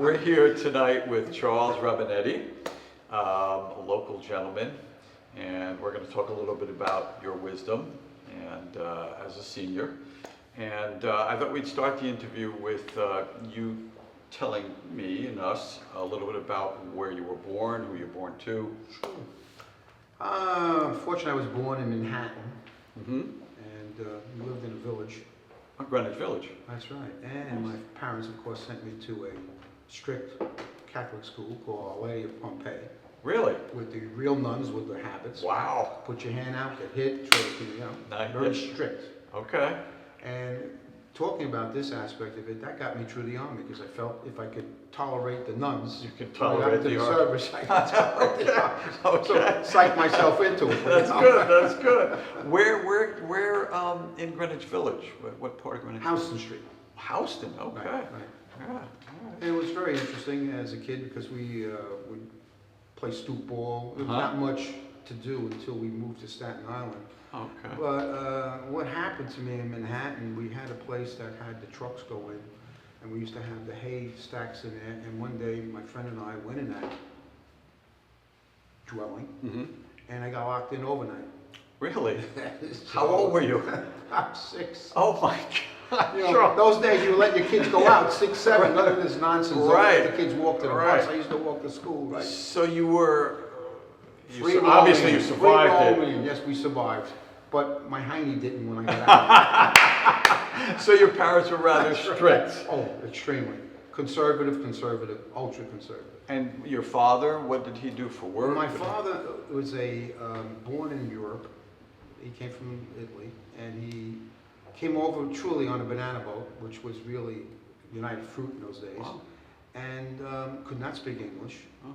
We're here tonight with Charles Rebagliati, a local gentleman, and we're going to talk a little bit about your wisdom and as a senior. And I thought we'd start the interview with you telling me and us a little bit about where you were born, who you were born to. Sure. Unfortunately, I was born in Manhattan, and lived in a village. Greenwich Village. That's right. And my parents, of course, sent me to a strict Catholic school called Our Lady of Pompeii. Really? With the real nuns with their habits. Wow. Put your hand out, get hit, try to, Nice. very strict. Okay. And talking about this aspect of it, that got me through the army because I felt if I could tolerate the nuns, you can tolerate the service, I could tolerate the army. Okay. So psych myself into it. That's good. That's good. Where in Greenwich Village? What part of Greenwich? Houston Street. Houston. Okay. Right. Yeah. And it was very interesting as a kid because we would play stoop ball. There was Uh-huh. not much to do until we moved to Staten Island. Okay. But what happened to me in Manhattan, we had a place that had the trucks go in, and we used to have the hay stacks in there. And one day, my friend and I went in that dwelling, and I got locked in overnight. Really? So, How old were you? I'm 6. Oh my God. You know, those days you let your kids go out, 6, 7, none of this nonsense. Right. Let the kids walk to the Right. bus. I used to walk to school, right? So you were. Obviously you survived it. Yes, we survived. But my hiney didn't when I got out. So your parents were rather strict. Oh, extremely. Conservative, ultra conservative. And your father, what did he do for work? My father was born in Europe. He came from Italy, and he came over truly on a banana boat, which was really United Fruit in those days, Wow. and could not speak English. Oh.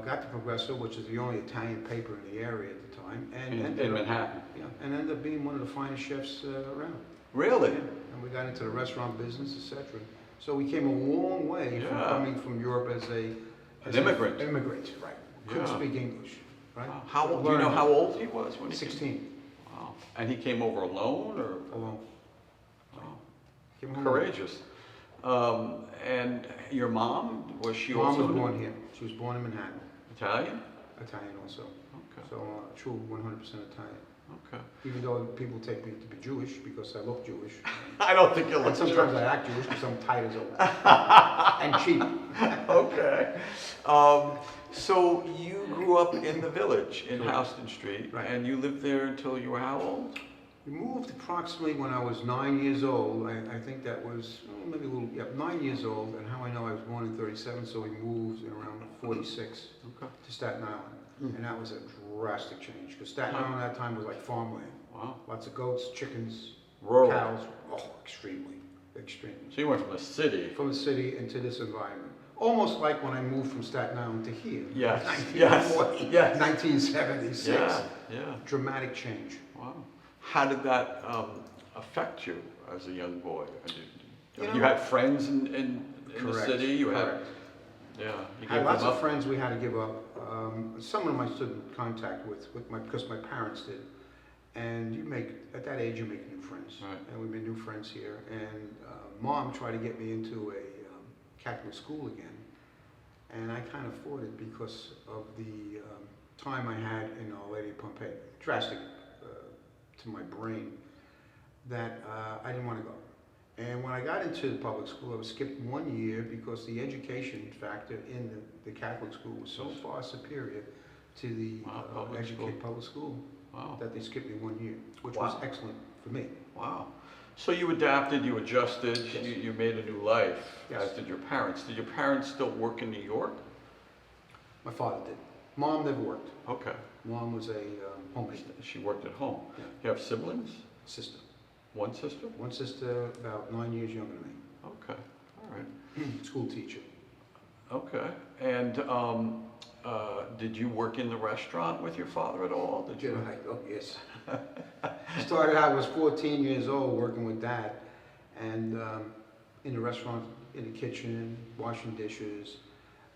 Got the Progresso, which is the only Italian paper in the area at the time, and In Manhattan. Yeah, and ended up being one of the finest chefs around. Really? Yeah. And we got into the restaurant business, etc. So we came a long way from Yeah. coming from Europe as An immigrant. Immigrant, right? Couldn't Yeah. speak English, right? Wow. How old? Do you know how old he was when he 16. Came? Wow. And he came over alone, or? Alone. Wow. Came home. Courageous. And your mom, was she Mom also was born here. She was born in Manhattan. Italian? Italian also. Okay. So true 100% Italian. Okay. Even though people take me to be Jewish because I look Jewish. I don't think you look And sometimes Jewish. I act Jewish because I'm tight as old. And cheap. Okay. So you grew up in the village in Correct. Houston Street, Right. and you lived there until you were how old? We moved approximately when I was 9 years old. I think that was maybe a little, 9 years old. And how I know I was born in 37, so we moved in around 46 Okay. to Staten Island. And that was a drastic change because Staten Island at that time was like farmland. Wow. Lots of goats, chickens, Rural. cows. Oh, extremely. So you went from the city. From the city into this environment. Almost like when I moved from Staten Island to here. Yes. 1940, Yes. 1976. Yeah. Dramatic change. Wow. How did that affect you as a young boy? You, know, had friends in the Correct, city. You correct. had. Yeah. You I had gave lots them of up? friends we had to give up. Some of them I stood in contact with because my parents did. And at that age, you make new friends. Right. And we made new friends here. And Mom tried to get me into a Catholic school again. And I can't afford it because of the time I had in Our Lady of Pompeii. Drastic to my brain that I didn't want to go. And when I got into the public school, I was skipped 1 year because the education factor in the Catholic school was so far superior to the public school Wow. that they skipped me 1 year, which Wow. was excellent for me. Wow. So you adapted, you adjusted, Yes. you made a new life, Yes. as did your parents. Did your parents still work in New York? My father did. Mom never worked. Okay. Mom was a homemaker. She worked at home. Yeah. You have siblings? Sister. One sister? One sister about 9 years younger than me. Okay. All right. School teacher. Okay. And did you work in the restaurant with your father at all? Did you? Oh, yes. Started out, I was 14 years old working with Dad, and in the restaurant, in the kitchen, washing dishes,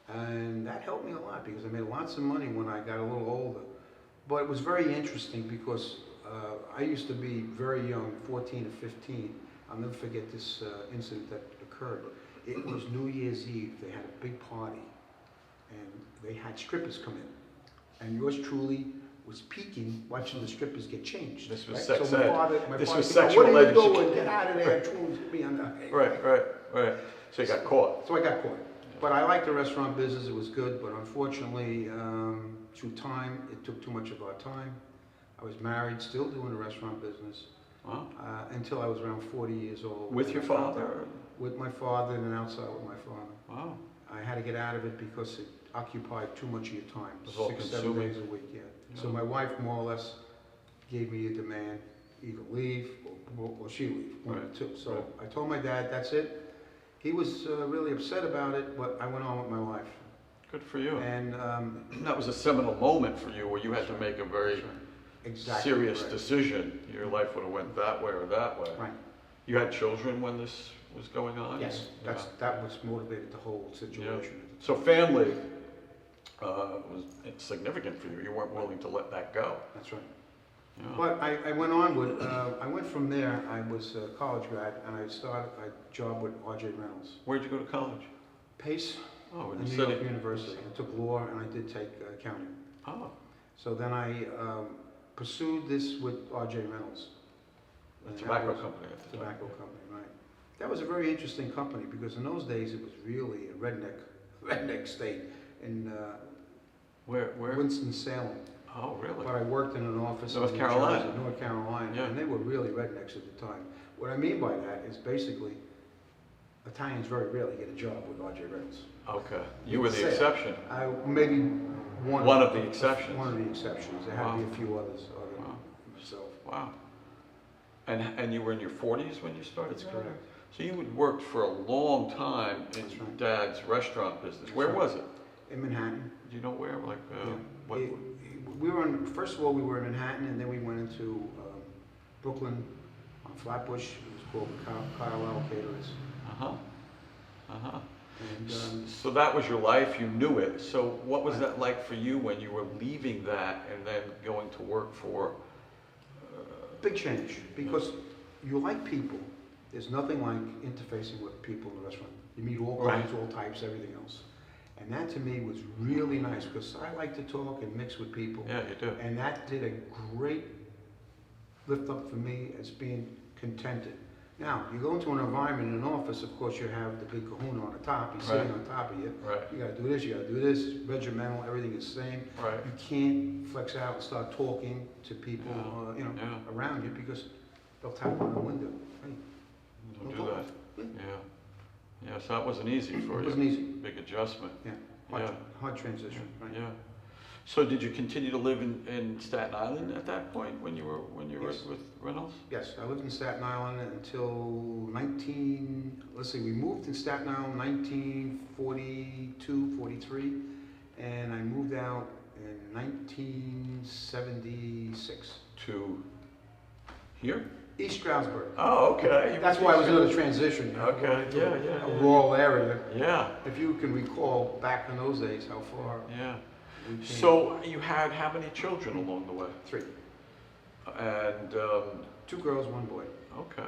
and that helped me a lot because I made lots of money when I got a little older. But it was very interesting because I used to be very young, 14 or 15. I'll never forget this incident that occurred. It was New Year's Eve. They had a big party, and they had strippers come in. And yours truly was peeking, watching the strippers get changed. This was right? sex so ed. This was said, sexual "What are you education. doing? Get out of there!" Truly, me on the Right. So you got caught. So I got caught. But I liked the restaurant business. It was good, but unfortunately, through time, it took too much of our time. I was married, still doing the restaurant business, Wow. until I was around 40 years old. With your father? With my father, and then outside with my father. Wow. I had to get out of it because it occupied too much of your time. It was all 6-7 consuming. days a week, yeah. So Yeah. my wife more or less gave me a demand, either leave or she leave, one of the two. So Right. I told my dad, that's it. He was really upset about it, but I went on with my life. Good for you. And That was a seminal moment for you where you had to make a very that's right. Exactly serious right. decision. Your life would have went that way or that way. Right. You had children when this was going on? Yes, Yeah. that was motivated the whole situation. So family was significant for you. You weren't willing to let that go. That's right. Yeah. But I went on with, I went from there, I was a college grad, and I started a job with R.J. Reynolds. Where'd you go to college? Pace, Oh, in at the New city. York University. I took law and I did take accounting. Oh, So then I pursued this with R.J. Reynolds. a And that tobacco was- company at the time. Tobacco company, right. That was a very interesting company because in those days it was really a redneck state in Where? Winston-Salem. Oh, really? But I worked in an office North in Carolina. New Jersey, North Carolina, Yeah. and they were really rednecks at the time. What I mean by that is basically Italians very rarely get a job with R.J. Reynolds. Okay. You were the Say it. exception. Maybe One of the exceptions. One of the exceptions. There had to be a few others other Wow. than myself. Wow. And you were in your 40s when you started? That's there? correct. So you had worked for a long time in That's right. Dad's restaurant business. That's Where right. was it? In Manhattan. Do you know where? Like, Yeah. what? We were in, first of all, we were in Manhattan, and then we went into Brooklyn on Flatbush. It was called Carlisle Caterers. Uh-huh. Uh-huh. And So that was your life, you knew it. So what was that like for you when you were leaving that and then going to work for? big change, because you like people. There's nothing like interfacing with people in the restaurant. You meet all Right. kinds, all types, everything else. And that to me was really nice, because I like to talk and mix with people. Yeah, you do. And that did a great lift up for me as being contented. Now, you go into an environment in an office, of course, you have the big kahuna on the top, he's sitting Right. on top of you. Right. You gotta do this, you gotta do this, regimental, everything is the same. Right. You can't flex out and start talking to people, Yeah. Yeah. around you, because they'll tap on the window. Hey, Don't no do that. talk. Yeah. Yeah, so that wasn't easy for It you. wasn't easy. Big adjustment. Yeah. Yeah. Hard transition, right? Yeah. So did you continue to live in Staten Island at that point when you were Yes. with Reynolds? Yes, I lived in Staten Island until we moved in Staten Island 1942, 43, and I moved out in 1976. To here? East Stroudsburg. Oh, okay. That's why I was in a transition. Okay, going to yeah, a yeah. rural area. Yeah, If you can recall back in those days how far yeah. we came. So you had how many children along the way? 3. And, 2 girls, 1 boy. okay.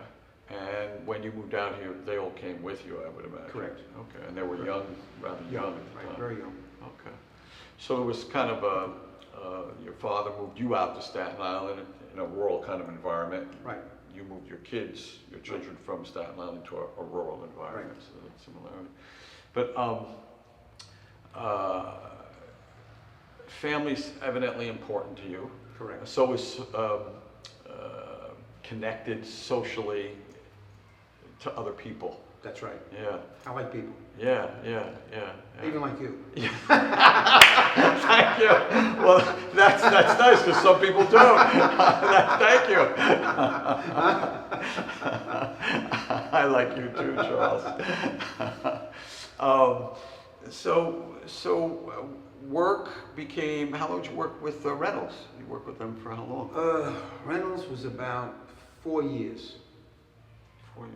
And when you moved out here, they all came with you, I would imagine? Correct. Okay, and they were young, rather young at the Right, time? very young. Okay. So it was kind of your father moved you out to Staten Island in a rural kind of environment. Right. You moved your children from Staten Island to a rural environment, so that's similarity. But family's evidently important to you. Correct. So is connected socially to other people. That's right. Yeah, I like people. yeah. Even like you. Thank you. Well, that's nice because some people don't. Thank you. I like you too, Charles. So work became. How long did you work with Reynolds? You worked with them for how long? Reynolds was about 4 years. 4 years.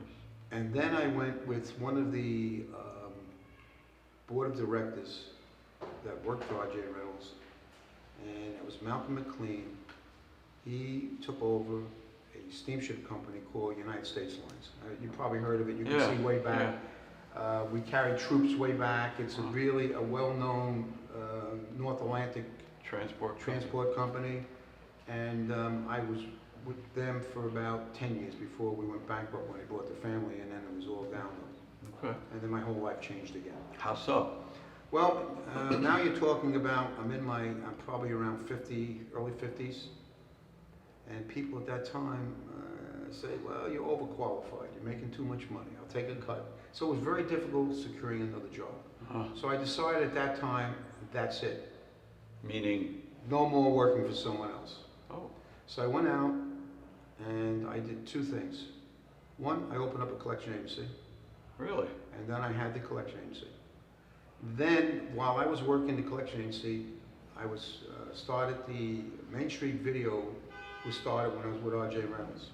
And then I went with one of the board of directors that worked for R.J. Reynolds, and it was Malcolm McLean. He took over a steamship company called United States Lines. You probably heard of it. You can Yeah, see way back. We carried troops way back. It's really a well-known North Atlantic transport company. And I was with them for about 10 years before we went bankrupt when I bought the family, and then it was all downhill. Okay. And then my whole life changed again. How so? Well, now you're talking about, I'm probably around 50, early 50s. And people at that time say, well, you're overqualified, you're making too much money, I'll take a cut. So it was very difficult securing another job. So I decided at that time, that's it. Meaning? No more working for someone else. Oh. So I went out and I did two things. One, I opened up a collection agency. Really? And then I had the collection agency. Then, while I was working the collection agency, I was started the Main Street Video was started when I was with R.J. Reynolds.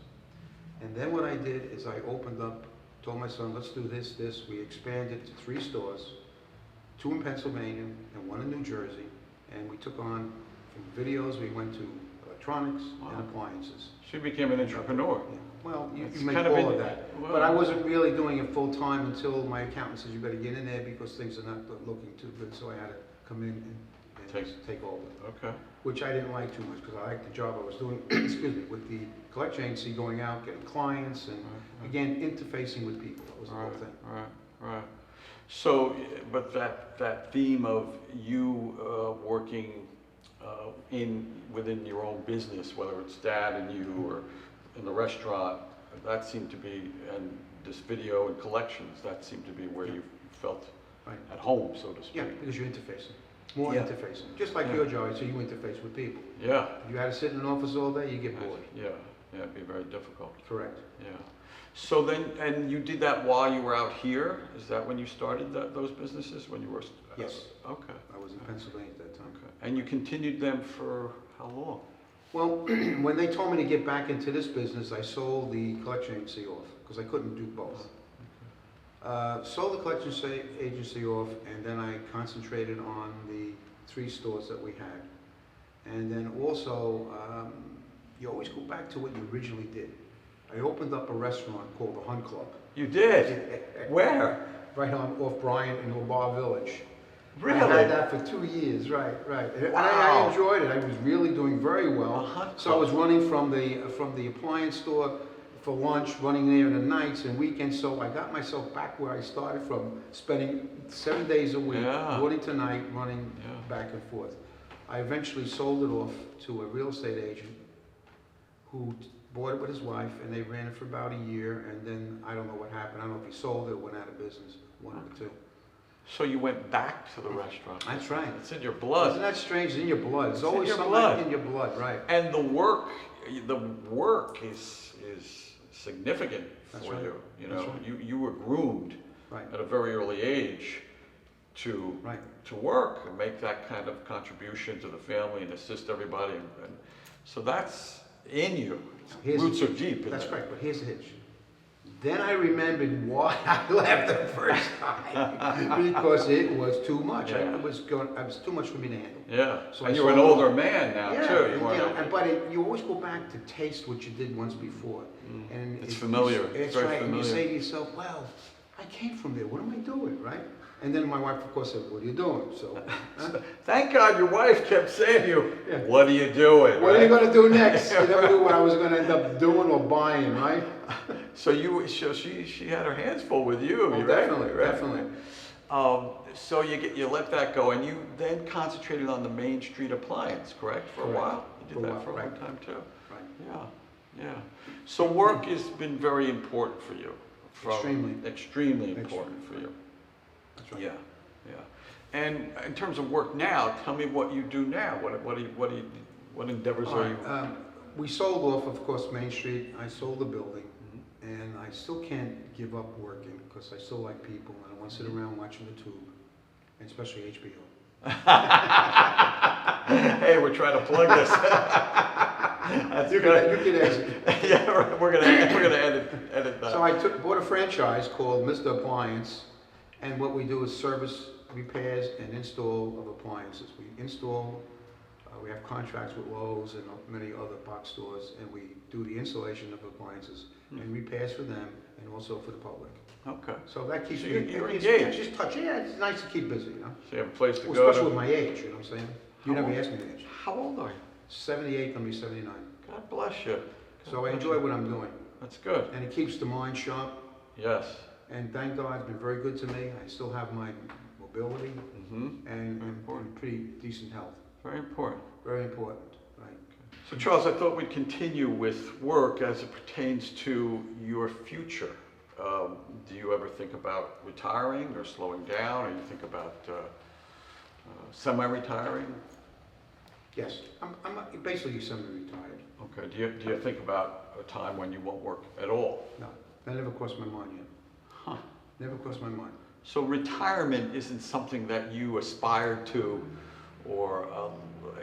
And then what I did is I opened up, told my son, let's do this. We expanded to 3 stores, 2 in Pennsylvania and 1 in New Jersey. And we took on, from videos, we went to electronics and appliances. She became an entrepreneur. Yeah. Well, you It's make kind all of of that. well, But I wasn't really doing it full time until my accountant says you better get in there because things are not looking too good. So I had to come in and take over. Okay. Which I didn't like too much because I liked the job I was doing, excuse me, with the collection agency, going out, getting clients, and again, interfacing with people. That was the whole thing. Right. So, but that theme of you working within your own business, whether it's Dad and you or in the restaurant, that seemed to be, and this video and collections, that seemed to be where you felt at home, so to speak. Yeah, because you're interfacing. More interfacing. Just like your job, so you interface with people. Yeah. If you had to sit in an office all day, you get bored. Yeah, it'd be very difficult. Correct. Yeah. So then, and you did that while you were out here? Is that when you started those businesses, when you were? Yes. Okay. I was in Pennsylvania at that time. Okay. And you continued them for how long? Well, when they told me to get back into this business, I sold the collection agency off because I couldn't do both. Sold the collection agency off, and then I concentrated on the 3 stores that we had. And then also, you always go back to what you originally did. I opened up a restaurant called the Hunt Club. You did? Where? Right off Bryant in Obar Village. Really? I had that for 2 years, right. And Wow. I enjoyed it. I was really doing very well. Hunt So I was running from the appliance store for lunch, running there in the nights and weekends. So I got myself back where I started from, spending 7 days a week, morning to night, running back and forth. I eventually sold it off to a real estate agent who bought it with his wife, and they ran it for about a year, and then I don't know what happened. I don't know if he sold it or went out of business, one of the two. So you went back to the restaurant. That's right. It's in your blood. Isn't that strange? It's in your blood. It's always in your something blood. in your blood, right? And the work is significant That's for right. you. You That's know, right. you were groomed at a very early age to work and make that kind of contribution to the family and assist everybody. And so that's in you. Roots are deep. That's correct, but here's the hitch. Then I remembered why I left the first time, because it was too much. It was too much for me to handle. Yeah, so and you're an older man now too. You always go back to taste what you did once before. And it's familiar. It's very right, familiar. and you say to yourself, well, I came from there, what am I doing, right? And then my wife, of course, said, what are you doing? So, thank God your wife kept saying to you, what are you doing? What are you going to do next? You never knew what I was going to end up doing or buying, right? So she had her hands full with you. Oh, definitely. So you let that go, and you then concentrated on the Main Street appliance, correct? For a while? You did that for a long time too? Right. Yeah. So work has been very important for you. Extremely important for you. That's right. Yeah. And in terms of work now, tell me what you do now. What endeavors are you? We sold off, of course, Main Street. I sold the building, and I still can't give up working because I still like people, and I want to sit around watching the tube, and especially HBO. Hey, we're trying to plug this. That's you can exit. Yeah, right. We're gonna edit that. So I bought a franchise called Mr. Appliance, and what we do is service, repairs, and install of appliances. We install. We have contracts with Lowe's and many other box stores, and we do the installation of appliances and repairs for them, and also for the public. Okay. So that keeps So me, you're it's engaged. just touch. Yeah, it's nice to keep busy, you know. So you have a place to Well, go especially to. with my age, you know what I'm saying? You How never old? asked me the age. How old are you? 78, gonna be 79. God bless you. So I enjoy what I'm doing. That's good. And it keeps the mind sharp. Yes. And thank God, it's been very good to me. I still have my mobility Mm-hmm. and pretty decent health. Very important. Very important, right? So Charles, I thought we'd continue with work as it pertains to your future. Do you ever think about retiring or slowing down, or you think about semi-retiring? Yes, I'm basically semi-retired. Okay. Do you think about a time when you won't work at all? No, that never crossed my mind yet. Huh. Never crossed my mind. So retirement isn't something that you aspire to, or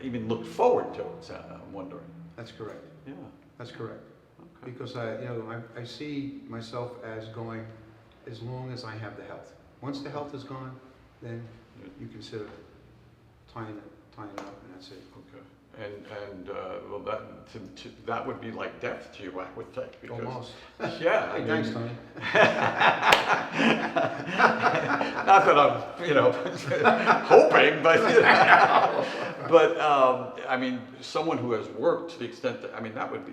even look forward to. I'm wondering. That's correct. Yeah. That's correct. Okay. Because I see myself as going as long as I have the health. Once the health is gone, then you consider tying it up, and that's it. Okay. And well, that would be like death to you, I would think. Because, Almost. Yeah. Hey, thanks, Tony. Not that I'm, hoping, but I mean, someone who has worked to the extent that, I mean, that would be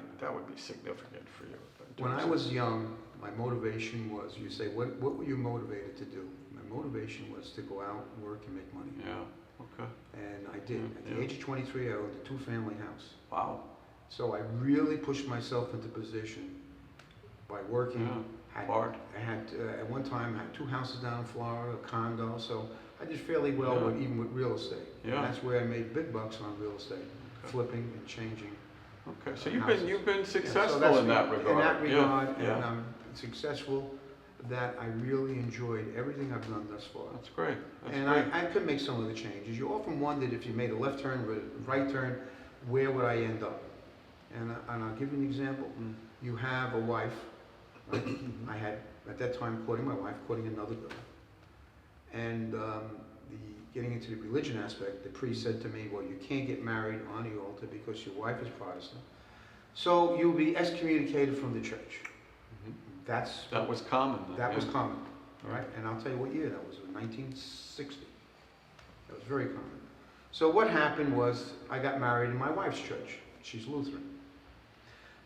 significant for you. When I was young, my motivation was, you say, what were you motivated to do? My motivation was to go out, work, and make money. Yeah. Okay. And I did. At the Yeah. age of 23, I owned a 2-family house. Wow. So I really pushed myself into position by working. Yeah. Hard. I had at one time I had 2 houses down in Florida, a condo. So I did fairly well, Yeah. even with real estate. Yeah. And that's where I made big bucks on real estate, flipping and changing. Okay. So houses. you've been Yeah, so successful that's in that regard. In that regard, Yeah. and I'm successful. That I really enjoyed everything I've done thus far. That's great. That's And great. I could make some of the changes. You often wondered if you made a left turn or a right turn, where would I end up? And I'll give you an example. Mm. You have a wife. Right? I had, at that time, courting my wife, courting another girl. And getting into the religion aspect, the priest said to me, well, you can't get married on the altar because your wife is Protestant. So you'll be excommunicated from the church. That was common then. That yeah. was common, all right? And I'll tell you what year that was, in 1960. That was very common. So what happened was I got married in my wife's church. She's Lutheran.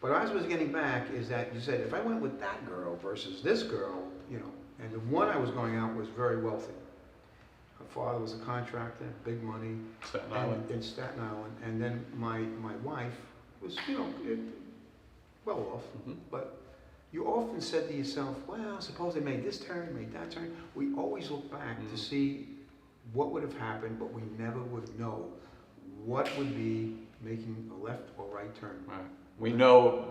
But as I was getting back is that you said, if I went with that girl versus this girl, and the one I was going out was very wealthy. Her father was a contractor, big money. Staten Island. In Staten Island. And then my wife was, well off, but you often said to yourself, well, suppose they made this turn, made that turn. We always look back to see what would have happened, but we never would know what would be making a left or right turn. Right. We know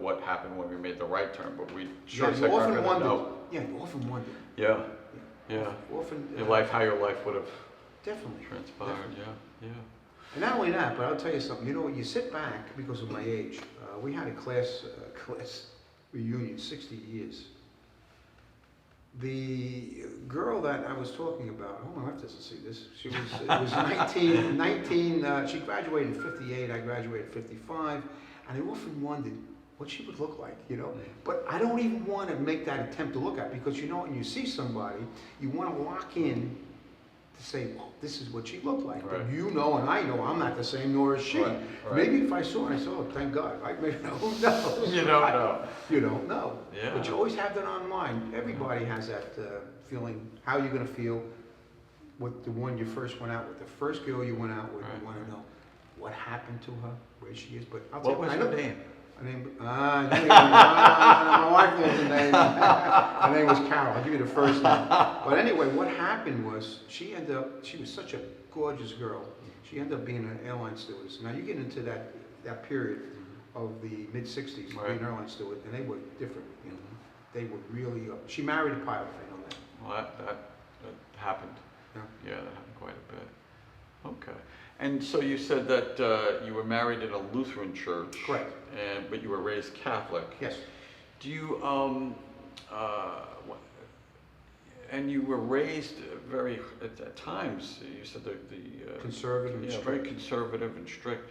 what happened when we made the right turn, but we sure as heck aren't going to know. Yeah, you often wonder. Yeah. Yeah. Often. How your life would have definitely transpired. Definitely. Yeah. Yeah. And not only that, but I'll tell you something. You sit back because of my age. We had a class reunion, 60 years. The girl that I was talking about, my wife doesn't see this. She was 19, she graduated in 58, I graduated in 55, and I often wondered what she would look like, But I don't even want to make that attempt to look at, because when you see somebody, you want to lock in to say, well, this is what she looked like. Right. But and I know I'm not the same, nor is she. Right. Maybe if I saw her, I said, oh, thank God. Right? Maybe, who knows? You don't know. You don't know. Yeah. But you always have that on mind. Everybody has that feeling, how you're going to feel with the one you first went out with. The first girl you went out with, Right. you want to know what happened to her, where she is. But I'll What tell was you, her name? Her name, my wife knows the name. Her name was Carol. I'll give you the first name. But anyway, what happened was she was such a gorgeous girl. She ended up being an airline stewardess. Now you get into that period of the mid-60s, being an airline steward, and they were different. They were really, she married a pilot, I know that. Well, that happened. Yeah. Yeah, that happened quite a bit. Okay. And so you said that you were married in a Lutheran church. Correct. But you were raised Catholic. Yes. Do you, and you were raised at times, you said the Conservative and very strict. conservative and strict.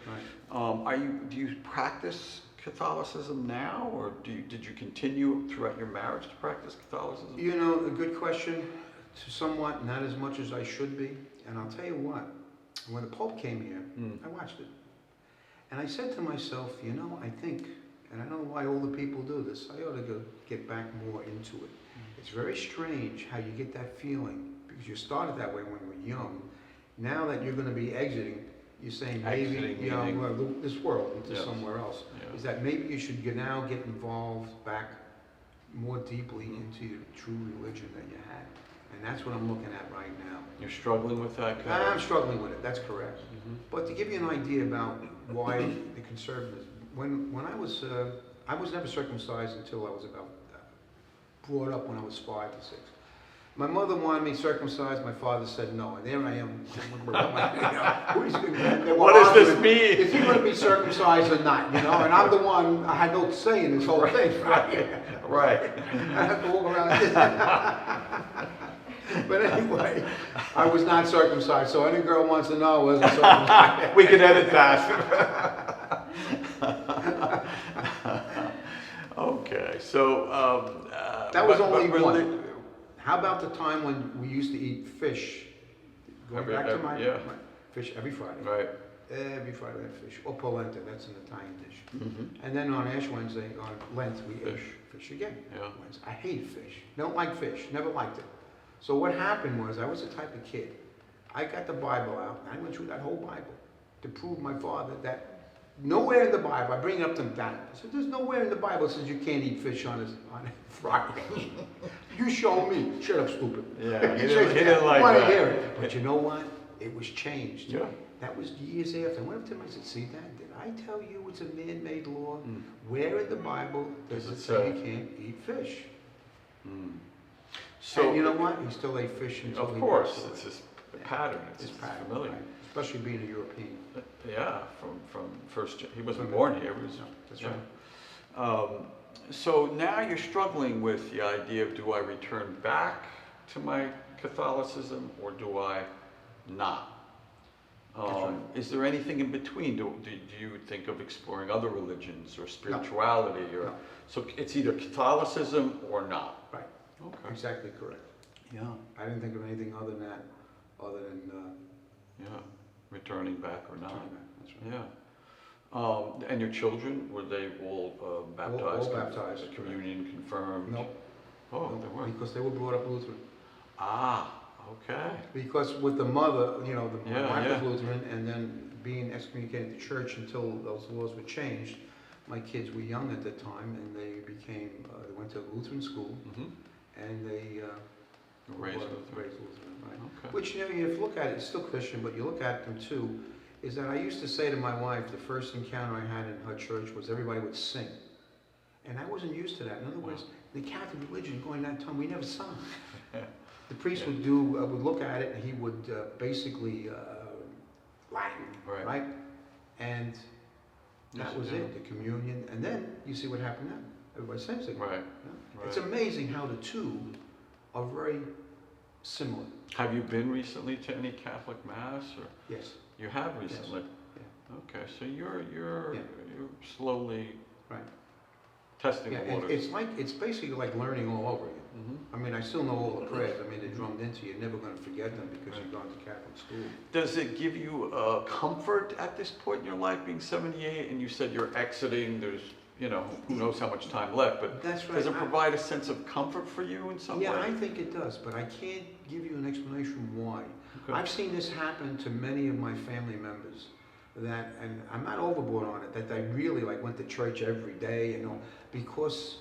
Right. Do you practice Catholicism now, or did you continue throughout your marriage to practice Catholicism? You know, a good question, to somewhat, not as much as I should be. And I'll tell you what, when the Pope came here, I watched it. And I said to myself, you know, I think, and I don't know why older people do this, I ought to get back more into it. It's very strange how you get that feeling, because you started that way when you were young. Now that you're going to be exiting, you're saying maybe, you know, this world into somewhere else. Yeah. Is that maybe you should now get involved back more deeply into your true religion that you had. And that's what I'm looking at right now. You're struggling with that? I'm struggling with it, that's correct. But to give you an idea about why the conservatives, when I was never circumcised until I was about, brought up when I was 5 to 6. My mother wanted me circumcised, my father said no, and there I am. What does this mean? Is he going to be circumcised or not, you know? And I'm the one, I had no say in this whole thing, right? Right. I have to walk around like this. But anyway, I was not circumcised, so any girl wants to know I wasn't circumcised. We can edit that. Okay, so that was only one. How about the time when we used to eat fish? Going back to my fish every Friday. Right. Every Friday we had fish, or polenta, that's an Italian dish. And then on Ash Wednesday, on Lent, we ate fish again. Yeah. I hated fish, don't like fish, never liked it. So what happened was, I was the type of kid, I got the Bible out, and I went through that whole Bible to prove my father that nowhere in the Bible, I bring it up to him, Dad, I said, there's nowhere in the Bible that says you can't eat fish on Friday. You show me. Shut up, stupid. Yeah, he didn't like that. that. Hear it. But you know what? It was changed. Yeah. That was years after. I went up to him, I said, see, Dad, did I tell you it's a man-made law? Where in the Bible does it say you can't eat fish? So, and you know what? He still ate fish until of course, it's his pattern. It's pattern, familiar. right. Especially being a European. Yeah, from first. He wasn't born here. He was, no, that's right. So now you're struggling with the idea of, do I return back to my Catholicism or do I not? Right. Is there anything in between? Do you think of exploring other religions or spirituality? No. No. So it's either Catholicism or not? Right. Okay. Exactly correct. Yeah. I didn't think of anything other than that, returning back or not. That's right. Yeah. And your children, were they all baptized? All baptized. Communion confirmed? Nope. Oh, Nope. they weren't. Because they were brought up Lutheran. Ah, okay. Because with the mother, you know, the wife yeah. was Lutheran, and then being excommunicated to church until those laws were changed. My kids were young at the time, and they became, they went to Lutheran school, and they Raised Lutheran, right? Okay. Which, you know, if you look at it, it's still Christian, but you look at them too, is that I used to say to my wife, the first encounter I had in her church was everybody would sing. And I wasn't used to that. In other words, the Catholic religion, going that time, we never sung. The priest would look at it, and he would basically Latin, right? And that was it, the communion. And then you see what happened then. Everybody sings it. Right. It's amazing how the two are very similar. Have you been recently to any Catholic Mass? Or? Yes. You have recently? Yes. Yeah. Okay, so you're slowly testing the Yeah, waters. it's basically like learning all over again. I mean, I still know all the prayers. I mean, they're drummed into you. You're never going to forget them because you've gone to Catholic school. Does it give you comfort at this point in your life, being 78, and you said you're exiting, there's, you know, who knows how much time left, but that's right. Does it provide a sense of comfort for you in some way? Yeah, I think it does, but I can't give you an explanation why. Okay. I've seen this happen to many of my family members that, and I'm not overboard on it, that they really like went to church every day, you know, because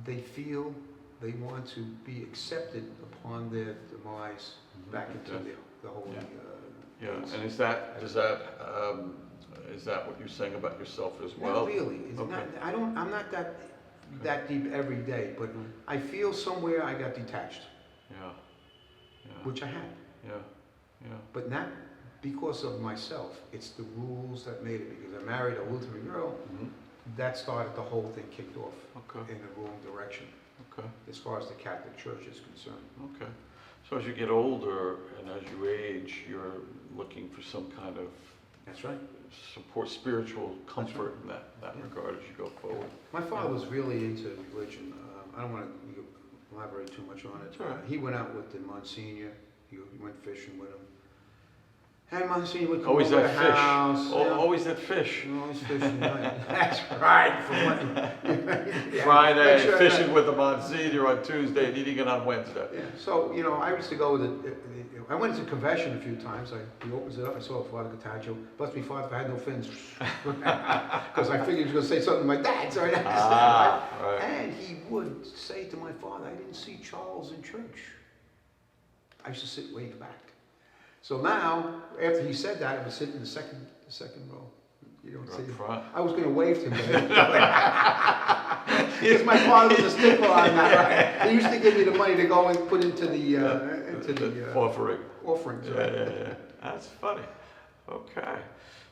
they feel they want to be accepted upon their demise back into the holy. And is that what you're saying about yourself as well? Not really. It's not. I'm not that deep every day, but I feel somewhere I got detached. Yeah. Which I had. Yeah. But not because of myself. It's the rules that made it. Because I married a Lutheran girl, that started the whole thing, kicked off in the wrong direction. Okay. As far as the Catholic Church is concerned. Okay. So as you get older and as you age, you're looking for some kind of That's right. support spiritual comfort in that regard as you go forward. My father was really into religion. I don't want to elaborate too much on it. That's all right. He went out with the Monsignor. He went fishing with him. And Monsignor would come Always over that the fish. house. Always that fish. Always fishing, right. That's right. Yeah, Friday, that's right. fishing with the Monsignor on Tuesday and eating it on Wednesday. Yeah. So, you know, I used to go with it. I went to confession a few times. He opens it up. I saw Father Cuttitta. Bless me, Father, if I had no fins. Because I figured he was going to say something to my dad. So Right. And he would say to my father, I didn't see Charles in church. I used to sit way in the back. So now, after he said that, I would sit in the second row. You don't see. Front. I was going to wave to him. Because my father was a stickler on that, right? He used to give me the money to go and put into the offering. Offerings. Yeah. That's funny. Okay.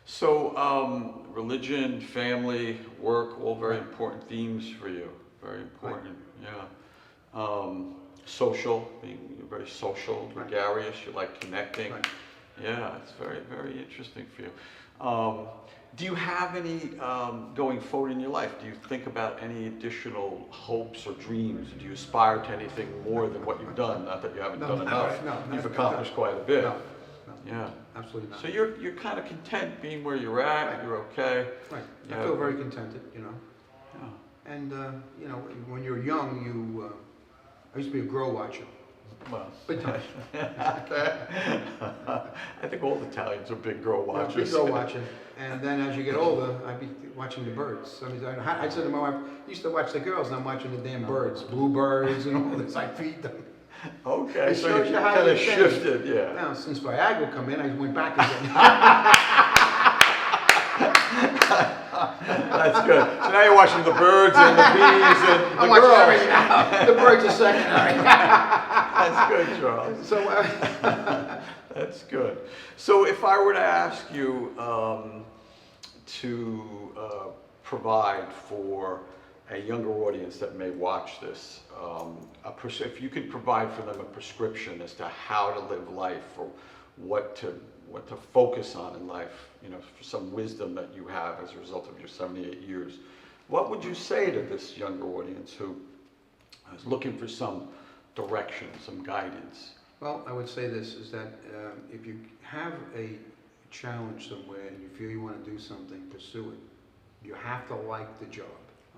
So, religion, family, work, all very important themes for you. Very important. Right. Yeah. Social, being very social, gregarious, you like connecting. Right. Yeah, it's very, very interesting for you. Do you have any, going forward in your life, do you think about any additional hopes or dreams? Do you aspire to anything more than what you've done? Not that you haven't done enough. No, you've accomplished quite a bit. No, yeah. absolutely not. So you're kind of content being where you're at, Right. you're okay. Right, Yeah. I feel very contented, you know. Yeah. And, you know, when you're young, I used to be a girl watcher. Well, Big time. I think all Italians are big girl watchers. Big girl watching. And then as you get older, I'd be watching the birds. I mean, I said to my wife, I used to watch the girls, and I'm watching the damn birds. Bluebirds and all this, I feed them. Okay, It so shows you you how kind of you think. shifted, yeah. Now, since Viagra come in, I went back again. That's good. So now you're watching the birds and the bees and the I'm watching girls. everything now. The birds are secondary. That's good, Charles. So, That's good. So if I were to ask you to provide for a younger audience that may watch this, if you could provide for them a prescription as to how to live life or what to focus on in life, you know, for some wisdom that you have as a result of your 78 years, what would you say to this younger audience who is looking for some direction, some guidance? well, I would say this, is that if you have a challenge somewhere and you feel you want to do something, pursue it. You have to like the job.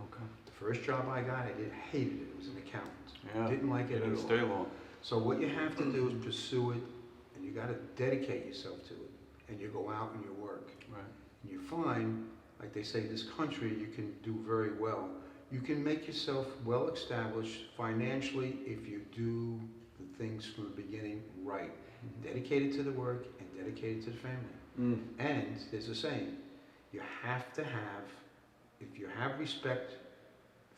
Okay. The first job I got, I hated it. It was an accountant. Yeah. Didn't like it at Didn't all. stay long. So what you have to do is pursue it, and you got to dedicate yourself to it. And you go out and you work. Right. And you find, like they say, this country, you can do very well. You can make yourself well established financially if you do the things from the beginning right. Dedicated to the work and dedicated to the family. And there's a saying, you have to have, if you have respect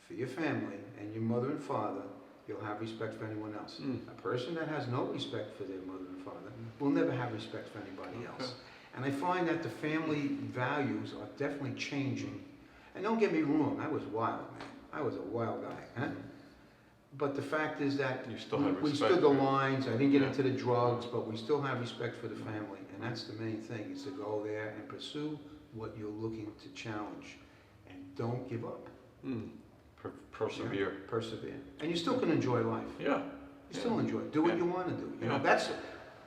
for your family and your mother and father, you'll have respect for anyone else. A person that has no respect for their mother and father will never have respect for anybody else. And I find that the family values are definitely changing. And don't get me wrong, I was wild, man. I was a wild guy, huh? But the fact is that You still had we respect stood the for- lines. I didn't get Yeah. into the drugs, but we still have respect for the family. And that's the main thing, is to go there and pursue what you're looking to challenge. And don't give up. Persevere. Yeah? Persevere. And you still can enjoy life. Yeah. You still enjoy it. Do what you want to do. You know, Yeah.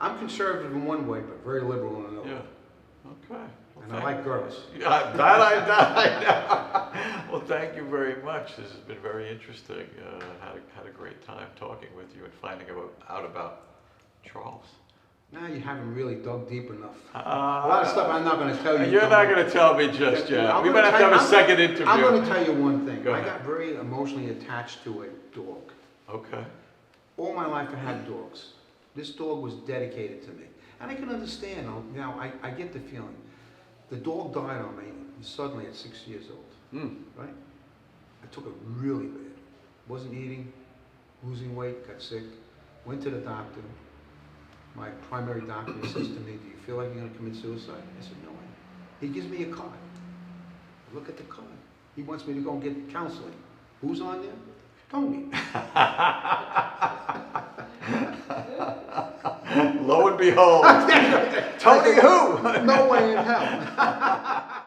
I'm conservative in one way, but very liberal in another. Yeah. Okay. Well, And I like girls. Yeah, that I know. Well, thank you very much. This has been very interesting. Had a great time talking with you and finding out about Charles. Now you haven't really dug deep enough. A A lot of stuff I'm not going to tell you. You're not going to tell me just yet. I'm We gonna might have to tell- have a I'm second gonna- interview. I'm going to tell you one thing. Go I ahead. got very emotionally attached to a dog. Okay. All my life I had dogs. This dog was dedicated to me. And I can understand, now I get the feeling. The dog died on me suddenly at 6 years old, right? I took it really bad. Wasn't eating, losing weight, got sick, went to the doctor. My primary doctor says to me, do you feel like you're going to commit suicide? I said, no way. He gives me a card. I look at the card. He wants me to go and get counseling. Who's on there? Tony. Lo and and behold. Tony who? No way in hell.